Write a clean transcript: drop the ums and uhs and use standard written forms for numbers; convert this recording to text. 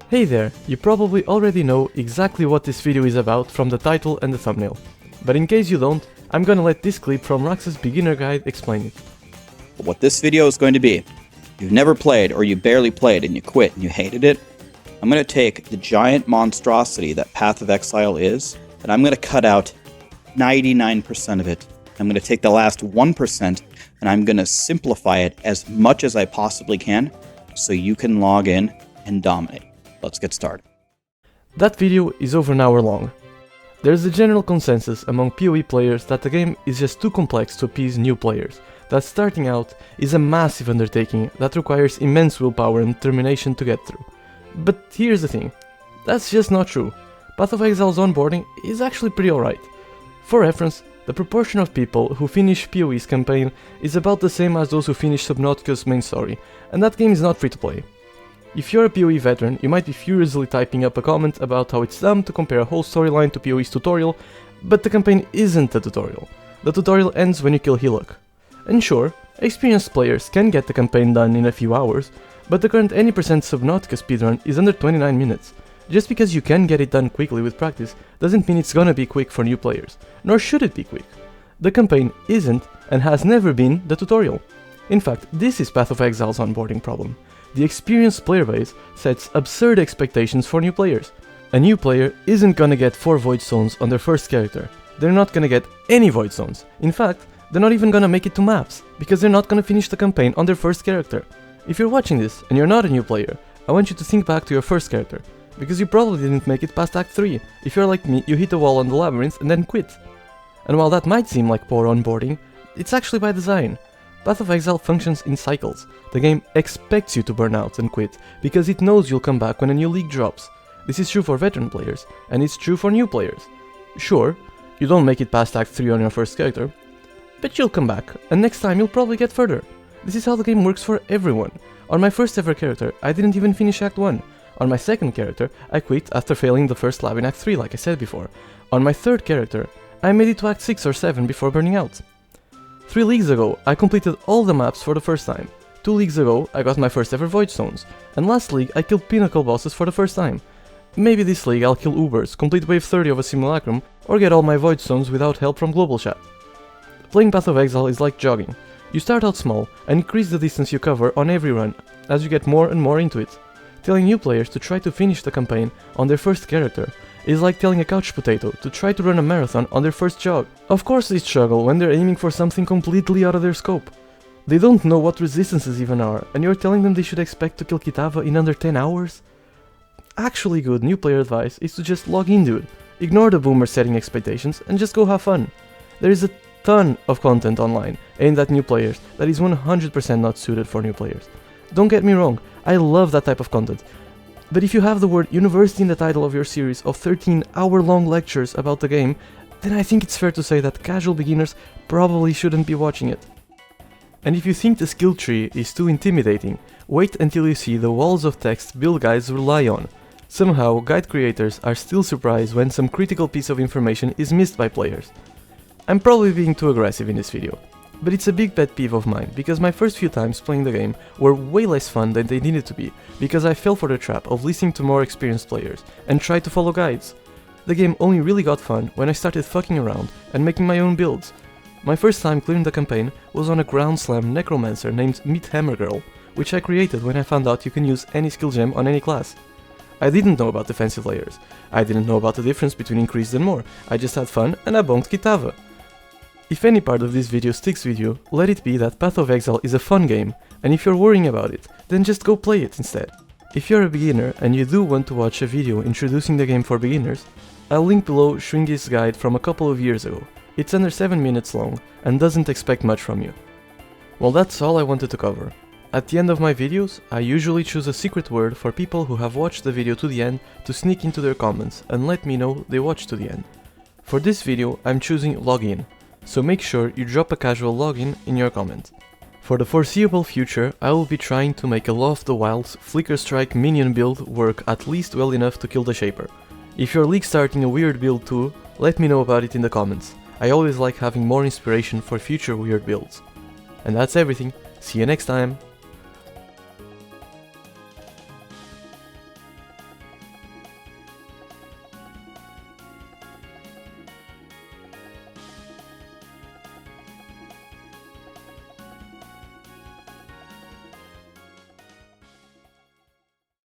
Hey there, you probably already know exactly what this video is about from the title and the thumbnail. But in case you don't, I'm gonna let this clip from Rax's beginner guide explain it. What this video is going to be, you've never played or you barely played and you quit and you hated it, I'm going to take the giant monstrosity that Path of Exile is, and I'm going to cut out 99% of it. I'm going to take the last 1% and I'm going to simplify it as much as I possibly can so you can log in and dominate. Let's get started. That video is over an hour long. There's a general consensus among PoE players that the game is just too complex to appease new players, that starting out is a massive undertaking that requires immense willpower and determination to get through. But here's the thing, that's just not true. Path of Exile's onboarding is actually pretty alright. For reference, the proportion of people who finish PoE's campaign is about the same as those who finish Subnautica's main story, and that game is not free to play. If you're a PoE veteran, you might be furiously typing up a comment about how it's dumb to compare a whole storyline to PoE's tutorial, but the campaign isn't a tutorial. The tutorial ends when you kill Hillock. And sure, experienced players can get the campaign done in a few hours, but the current any % Subnautica speedrun is under 29 minutes. Just because you can get it done quickly with practice doesn't mean it's gonna be quick for new players, nor should it be quick. The campaign isn't, and has never been, the tutorial. In fact, this is Path of Exile's onboarding problem. The experienced player base sets absurd expectations for new players. A new player isn't gonna get 4 void zones on their first character. They're not gonna get any void zones. In fact, they're not even gonna make it to maps, because they're not gonna finish the campaign on their first character. If you're watching this and you're not a new player, I want you to think back to your first character, because you probably didn't make it past Act 3. If you're like me, you hit a wall on the labyrinth and then quit. And while that might seem like poor onboarding, it's actually by design. Path of Exile functions in cycles. The game expects you to burn out and quit, because it knows you'll come back when a new league drops. This is true for veteran players, and it's true for new players. Sure, you don't make it past Act 3 on your first character, but you'll come back, and next time you'll probably get further. This is how the game works for everyone. On my first ever character, I didn't even finish Act 1. On my second character, I quit after failing the first lab in Act 3 like I said before. On my third character, I made it to Act 6 or 7 before burning out. 3 leagues ago, I completed all the maps for the first time. 2 leagues ago, I got my first ever void zones. And last league, I killed pinnacle bosses for the first time. Maybe this league I'll kill Ubers, complete wave 30 of a simulacrum, or get all my void zones without help from global chat. Playing Path of Exile is like jogging. You start out small and increase the distance you cover on every run as you get more and more into it. Telling new players to try to finish the campaign on their first character is like telling a couch potato to try to run a marathon on their first jog. Of course they struggle when they're aiming for something completely out of their scope. They don't know what resistances even are, and you're telling them they should expect to kill Kitava in under 10 hours? Actually good new player advice is to just log in, dude. Ignore the boomer setting expectations and just go have fun. There is a ton of content online aimed at new players that is 100% not suited for new players. Don't get me wrong, I love that type of content. But if you have the word university in the title of your series of 13-hour-long lectures about the game, then I think it's fair to say that casual beginners probably shouldn't be watching it. And if you think the skill tree is too intimidating, wait until you see the walls of text build guides rely on. Somehow, guide creators are still surprised when some critical piece of information is missed by players. I'm probably being too aggressive in this video, but it's a big pet peeve of mine, because my first few times playing the game were way less fun than they needed to be, because I fell for the trap of listening to more experienced players and tried to follow guides. The game only really got fun when I started fucking around and making my own builds. My first time clearing the campaign was on a ground slam necromancer named Meat Hammer Girl, which I created when I found out you can use any skill gem on any class. I didn't know about defensive layers, I didn't know about the difference between increased and more, I just had fun and I bonked Kitava. If any part of this video sticks with you, let it be that Path of Exile is a fun game, and if you're worrying about it, then just go play it instead. If you're a beginner and you do want to watch a video introducing the game for beginners, I'll link below Schwingy's guide from a couple of years ago. It's under 7 minutes long and doesn't expect much from you. Well, that's all I wanted to cover. At the end of my videos, I usually choose a secret word for people who have watched the video to the end to sneak into their comments and let me know they watched to the end. For this video, I'm choosing login, so make sure you drop a casual login in your comment. For the foreseeable future, I will be trying to make a Law of the Wild's Flicker Strike minion build work at least well enough to kill the Shaper. If you're league starting a weird build too, let me know about it in the comments. I always like having more inspiration for future weird builds. And that's everything, see you next time!